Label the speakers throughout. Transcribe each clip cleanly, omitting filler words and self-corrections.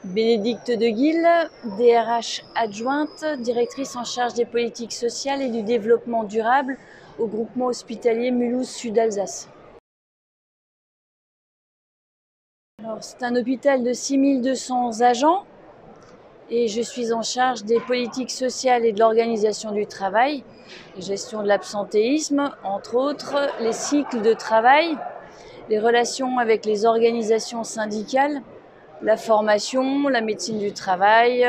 Speaker 1: Bénédicte Deguille, DRH adjointe, directrice en charge des politiques sociales et du développement durable au groupement hospitalier Mulhouse Sud-Alsace. C'est un hôpital de 6200 agents et je suis en charge des politiques sociales et de l'organisation du travail, gestion de l'absentéisme, entre autres, les cycles de travail, les relations avec les organisations syndicales, la formation, la médecine du travail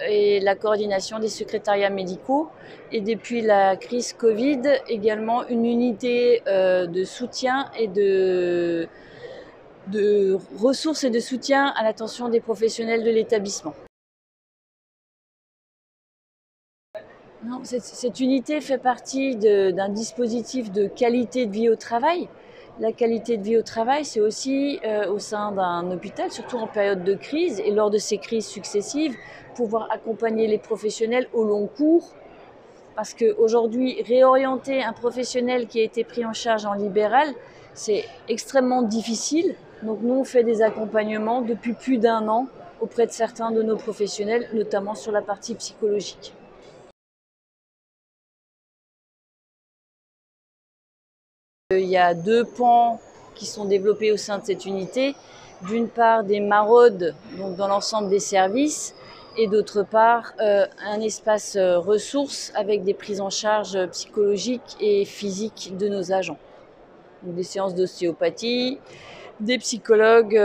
Speaker 1: et la coordination des secrétariats médicaux. Et depuis la crise Covid, également une unité de soutien et de ressources et de soutien à l'attention des professionnels de l'établissement. Cette unité fait partie d'un dispositif de qualité de vie au travail. La qualité de vie au travail, c'est aussi au sein d'un hôpital, surtout en période de crise et lors de ces crises successives, pouvoir accompagner les professionnels au long cours. Parce qu'aujourd'hui, réorienter un professionnel qui a été pris en charge en libéral, c'est extrêmement difficile. Donc nous, on fait des accompagnements depuis plus d'1 an auprès de certains de nos professionnels, notamment sur la partie psychologique. Il y a 2 pans qui sont développés au sein de cette unité. D'une part, des maraudes donc dans l'ensemble des services et d'autre part, un espace ressources avec des prises en charge psychologiques et physiques de nos agents. Donc des séances d'ostéopathie, des psychologues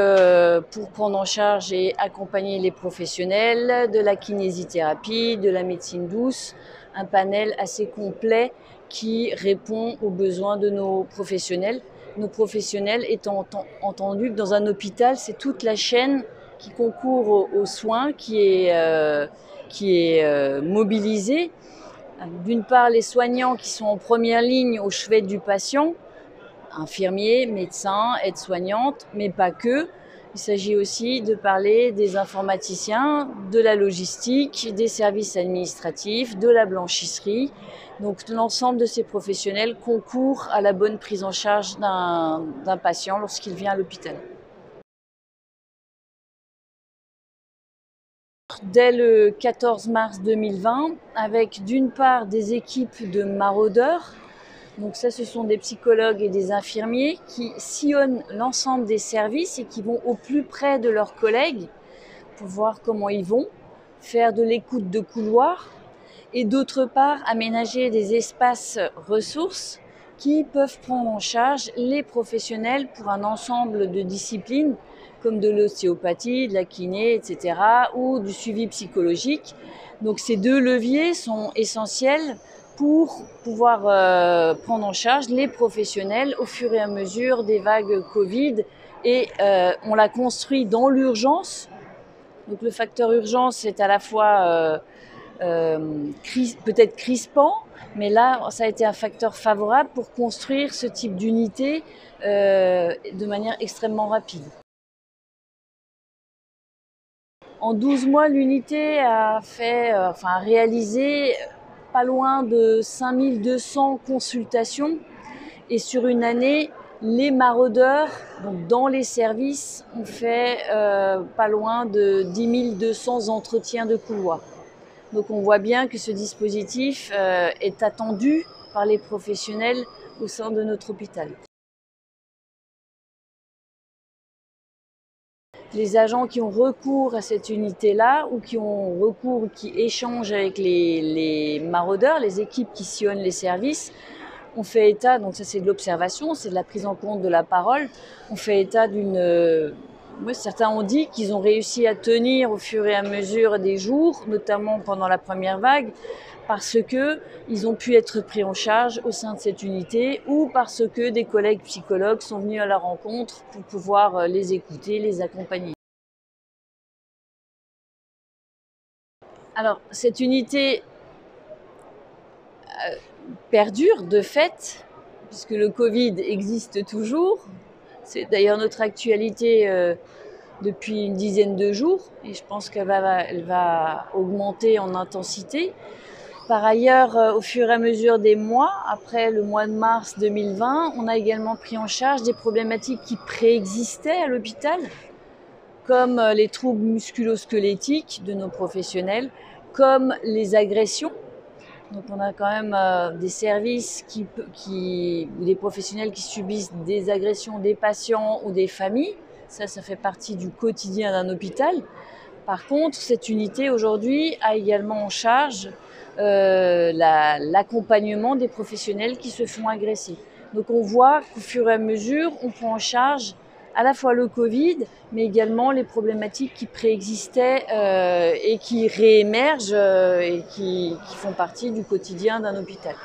Speaker 1: pour prendre en charge et accompagner les professionnels, de la kinésithérapie, de la médecine douce, un panel assez complet qui répond aux besoins de nos professionnels. Nos professionnels étant entendus que dans un hôpital, c'est toute la chaîne qui concourt aux soins qui est mobilisée. D'une part, les soignants qui sont en première ligne au chevet du patient, infirmiers, médecins, aides-soignantes, mais pas que. Il s'agit aussi de parler des informaticiens, de la logistique, des services administratifs, de la blanchisserie. Donc l'ensemble de ces professionnels concourent à la bonne prise en charge d'un patient lorsqu'il vient à l'hôpital. Dès le 14 mars 2020, avec d'une part des équipes de maraudeurs. Donc ça, ce sont des psychologues et des infirmiers qui sillonnent l'ensemble des services et qui vont au plus près de leurs collègues pour voir comment ils vont, faire de l'écoute de couloir et d'autre part aménager des espaces ressources qui peuvent prendre en charge les professionnels pour un ensemble de disciplines comme de l'ostéopathie, de la kiné, etc. ou du suivi psychologique. Donc ces 2 leviers sont essentiels pour pouvoir prendre en charge les professionnels au fur et à mesure des vagues Covid. Et on l'a construit dans l'urgence. Donc le facteur urgence est à la fois peut-être crispant, mais là, ça a été un facteur favorable pour construire ce type d'unité de manière extrêmement rapide. En 12 mois, l'unité a réalisé pas loin de 5200 consultations et sur une année, les maraudeurs, donc dans les services, ont fait pas loin de 10 200 entretiens de couloir. Donc on voit bien que ce dispositif est attendu par les professionnels au sein de notre hôpital. Les agents qui ont recours à cette unité-là ou qui échangent avec les maraudeurs, les équipes qui sillonnent les services, on fait état, donc ça c'est de l'observation, c'est de la prise en compte de la parole, on fait état certains ont dit qu'ils ont réussi à tenir au fur et à mesure des jours, notamment pendant la première vague, parce qu'ils ont pu être pris en charge au sein de cette unité ou parce que des collègues psychologues sont venus à la rencontre pour pouvoir les écouter, les accompagner. Alors, cette unité perdure de fait, puisque le Covid existe toujours. C'est d'ailleurs notre actualité depuis une dizaine de jours et je pense qu'elle va augmenter en intensité. Par ailleurs, au fur et à mesure des mois, après le mois de mars 2020, on a également pris en charge des problématiques qui préexistaient à l'hôpital, comme les troubles musculo-squelettiques de nos professionnels, comme les agressions. Donc on a quand même des services ou des professionnels qui subissent des agressions des patients ou des familles. Ça fait partie du quotidien d'un hôpital. Par contre, cette unité aujourd'hui a également en charge l'accompagnement des professionnels qui se font agresser. Donc on voit qu'au fur et à mesure, on prend en charge à la fois le Covid, mais également les problématiques qui préexistaient et qui réémergent et qui font partie du quotidien d'un hôpital.